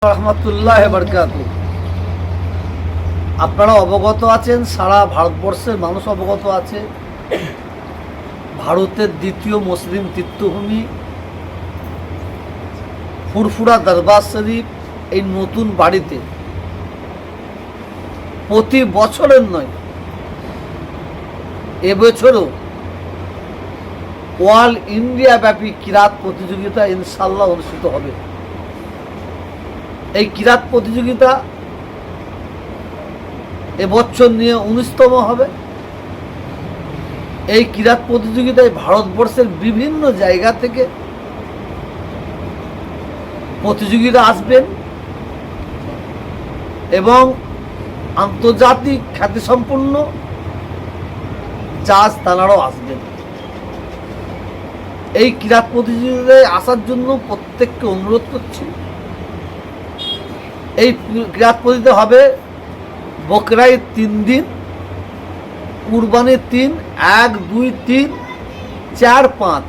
রহমতুল্লাহ বারকাতুহু। আপনারা অবগত আছেন, সারা ভারতবর্ষের মানুষ অবগত আছে, ভারতের দ্বিতীয় মুসলিম তীর্থভূমি ফুরফুরা দরবার শরীফ এই নতুন বাড়িতে প্রতি বছরের নয়, এবছরও অল ইন্ডিয়া ব্যাপী কিরাত প্রতিযোগিতা ইনশাল্লাহ অনুষ্ঠিত হবে। এই কিরাত প্রতিযোগিতা এবছর নিয়ে 19তম হবে। এই কিরাত প্রতিযোগিতায় ভারতবর্ষের বিভিন্ন জায়গা থেকে প্রতিযোগীরা আসবেন এবং আন্তর্জাতিক খ্যাতিসম্পন্ন জাজ তানারাও আসবেন। এই কিরাত প্রতিযোগিতায় আসার জন্য প্রত্যেককে অনুরোধ করছি। এই কিরাত প্রতিযোগিতা হবে বকরাই 3 দিন, কুরবানি 3, 1, 2, 3, 4, 5,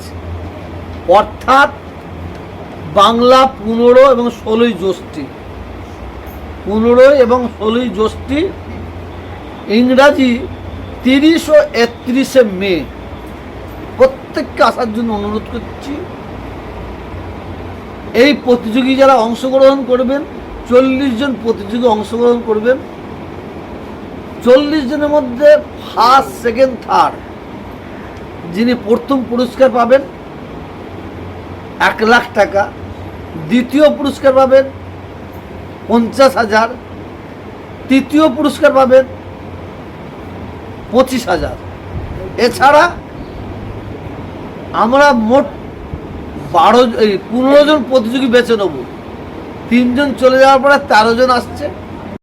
অর্থাৎ বাংলা 15 এবং 16 জ্যৈষ্ঠী, 15 এবং 16 জ্যৈষ্ঠী, ইংরাজি 30 ও 31শে মে। প্রত্যেককে আসার জন্য অনুরোধ করছি। এই প্রতিযোগী যারা অংশগ্রহণ করবেন, 40 জন প্রতিযোগী অংশগ্রহণ করবেন। 40 জনের মধ্যে ফার্স্ট, সেকেন্ড, থার্ড যিনি প্রথম পুরস্কার পাবেন 1 লাখ টাকা, দ্বিতীয় পুরস্কার পাবেন 50,000, তৃতীয় পুরস্কার পাবেন 25,000। এছাড়া আমরা মোট 15 জন প্রতিযোগী বেছে নেব। 3 জন চলে যাওয়ার পরে 13 জন আসছে।